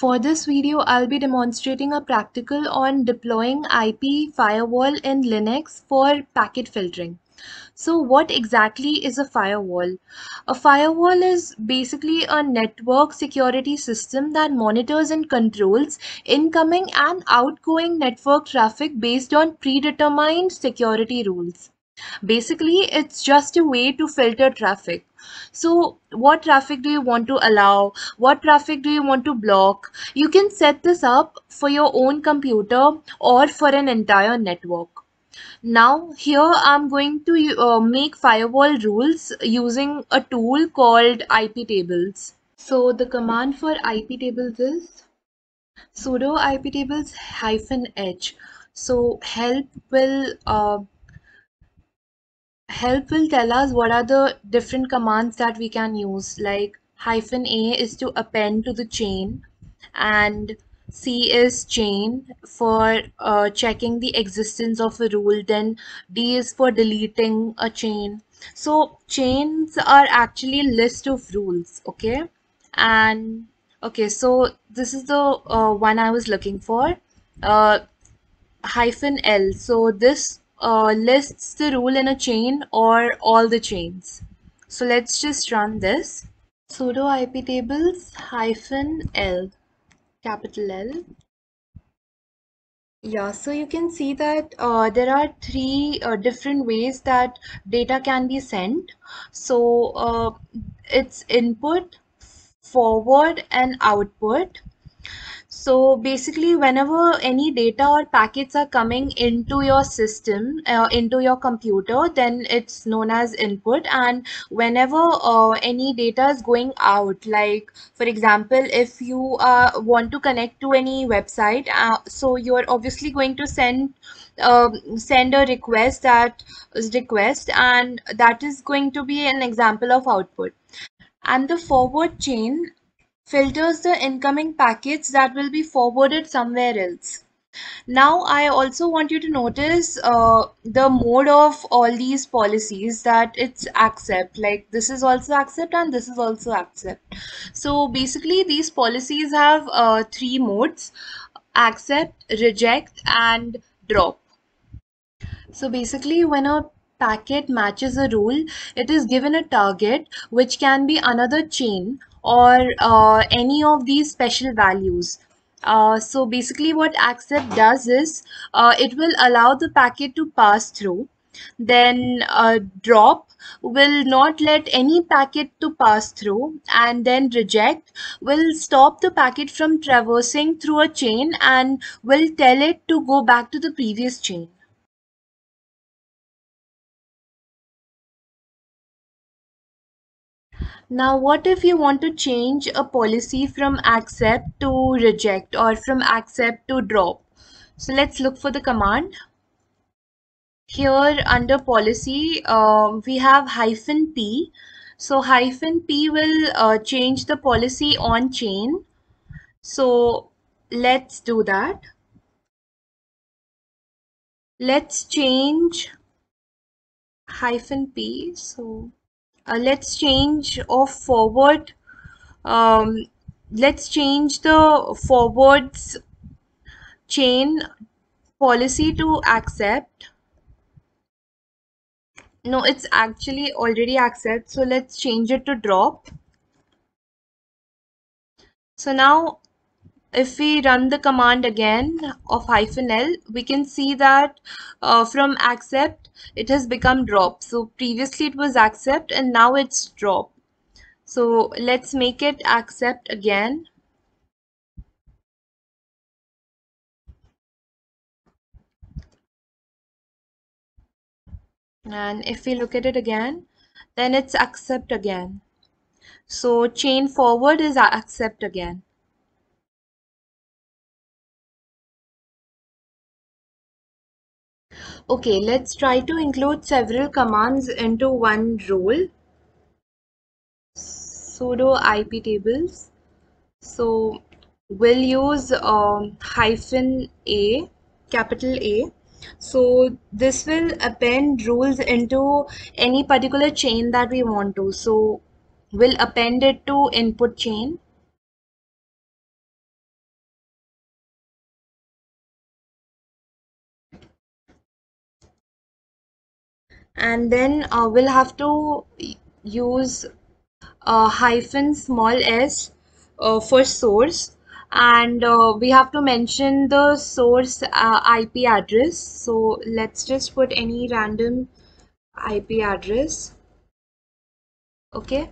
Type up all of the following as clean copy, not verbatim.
For this video, I'll be demonstrating a practical on deploying IP firewall in Linux for packet filtering. So what exactly is a firewall? A firewall is basically a network security system that monitors and controls incoming and outgoing network traffic based on predetermined security rules. Basically, it's just a way to filter traffic. So, what traffic do you want to allow? What traffic do you want to block? You can set this up for your own computer or for an entire network. Now, here I'm going to make firewall rules using a tool called iptables. So, the command for iptables is sudo iptables -h. So, help will tell us what are the different commands that we can use, like -a is to append to the chain, and C is chain for checking the existence of a rule, then D is for deleting a chain. So chains are actually list of rules, okay? And okay, so this is the one I was looking for. Uh, -l. So this lists the rule in a chain or all the chains. So let's just run this. Sudo iptables -l, capital L. Yeah, so you can see that there are three different ways that data can be sent. So it's input, forward, and output. So basically, whenever any data or packets are coming into your system, into your computer, then it's known as input. And whenever any data is going out, like for example, if you want to connect to any website, so you're obviously going to send a request, that is request, and that is going to be an example of output. And the forward chain filters the incoming packets that will be forwarded somewhere else. Now, I also want you to notice the mode of all these policies, that it's accept, like this is also accept and this is also accept. So basically, these policies have three modes: accept, reject, and drop. So basically, when a packet matches a rule, it is given a target, which can be another chain or any of these special values. So basically, what accept does is it will allow the packet to pass through. Then drop will not let any packet to pass through, and then reject will stop the packet from traversing through a chain and will tell it to go back to the previous chain. Now, what if you want to change a policy from accept to reject or from accept to drop? So let's look for the command. Here under policy, we have -p. So -p will change the policy on chain. So let's do that. Let's change -p. So let's change of forward. Um, let's change the forwards chain policy to accept. No, it's actually already accept. So let's change it to drop. So now if we run the command again of -l, we can see that from accept, it has become drop. So previously it was accept and now it's drop. So let's make it accept again. And if we look at it again, then it's accept again. So chain forward is accept again. Okay, let's try to include several commands into one rule. Sudo iptables. So we'll use -a, capital A. So this will append rules into any particular chain that we want to. So we'll append it to input chain. and then we'll have to use hyphen small s for source, and we have to mention the source IP address. So let's just put any random IP address. Okay,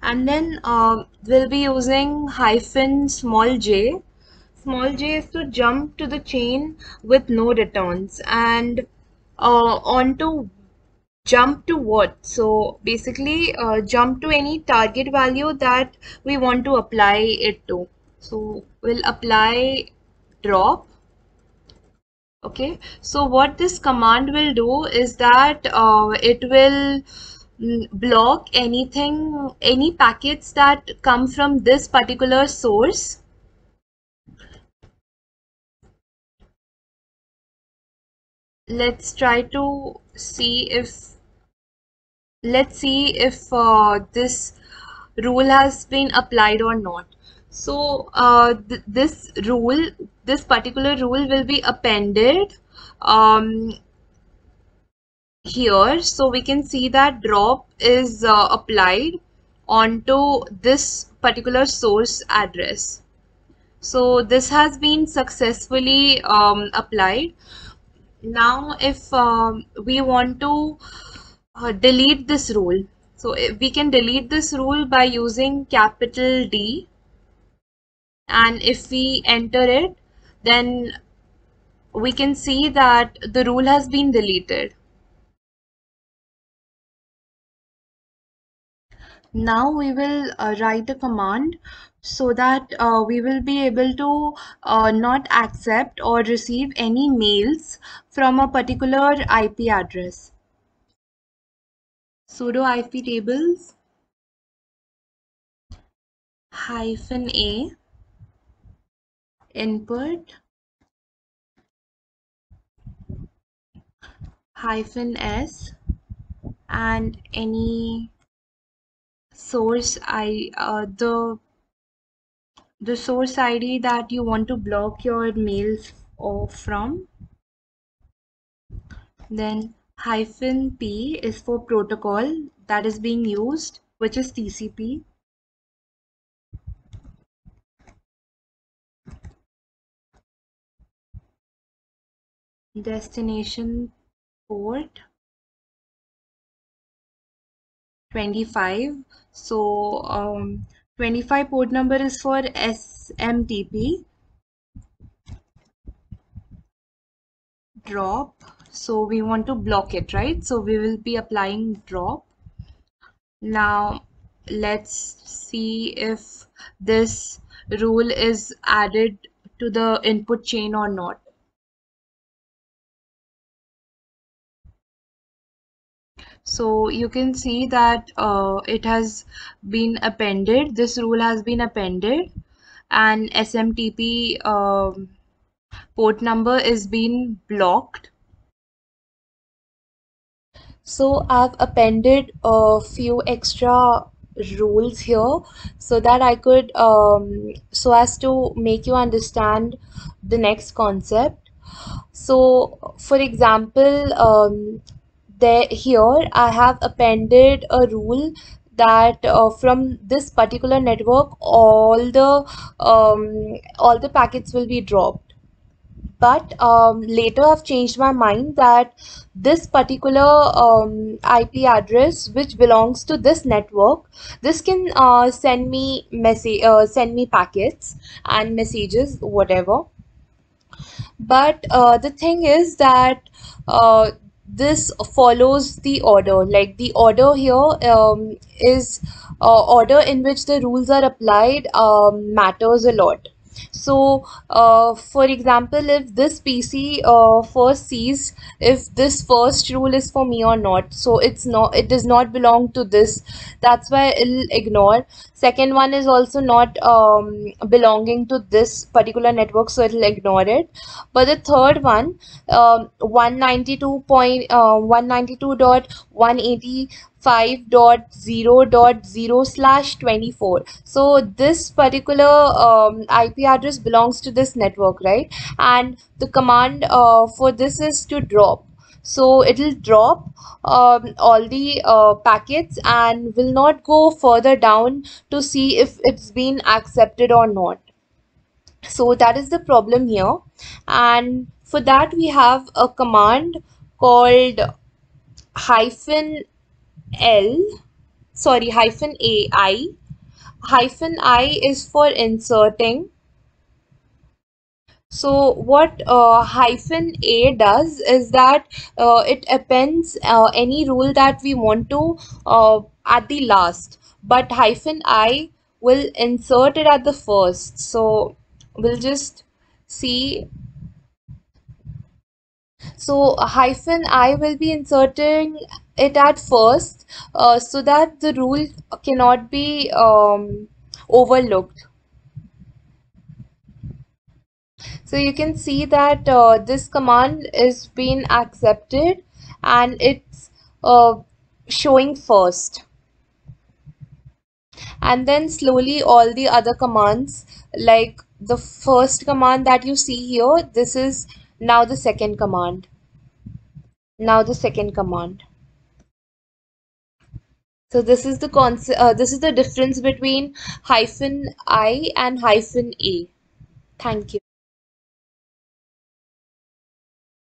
and then we'll be using hyphen small j. Small j is to jump to the chain with no returns, and onto jump to what? So basically, jump to any target value that we want to apply it to. So we'll apply drop. Okay, so what this command will do is that it will block any packets that come from this particular source. Let's try to see if let's see if this rule has been applied or not. So this particular rule will be appended um, here. So we can see that drop is applied onto this particular source address. So this has been successfully applied. Now if we want to delete this rule. So we can delete this rule by using capital D, and if we enter it, then we can see that the rule has been deleted. Now we will write a command so that we will be able to not accept or receive any mails from a particular IP address. Sudo iptables hyphen a input hyphen s and any source the source ID that you want to block your mails from. Then hyphen p is for protocol that is being used, which is TCP. Destination port 25. So 25 port number is for SMTP. Drop. So we want to block it, right? So we will be applying drop. Now let's see if this rule is added to the input chain or not. So you can see that it has been appended. This rule has been appended, and SMTP port number is being blocked. So I've appended a few extra rules here so that I could so as to make you understand the next concept. So for example, there here I have appended a rule that from this particular network all the packets will be dropped. But later I've changed my mind that this particular IP address which belongs to this network, this can send me packets and messages, whatever. But the thing is that this follows the order. Like the order here is order in which the rules are applied matters a lot. So, for example, if this PC first sees if this first rule is for me or not, so it does not belong to this. That's why it'll ignore. Second one is also not belonging to this particular network, so it'll ignore it. But the third one, 192.185.0.0/24. So this particular IP address belongs to this network, right? And the command for this is to drop. So it'll drop all the packets and will not go further down to see if it's been accepted or not. So that is the problem here. And for that we have a command called hyphen L, sorry, hyphen AI. Hyphen I is for inserting. So what hyphen A does is that it appends any rule that we want to at the last, but hyphen I will insert it at the first. So we'll just see. So hyphen I will be inserting it at first so that the rule cannot be overlooked. So you can see that this command is being accepted and it's showing first. And then slowly all the other commands, like the first command that you see here, this is now the second command. Now the second command. So this is the concept, this is the difference between hyphen I and hyphen A. Thank you.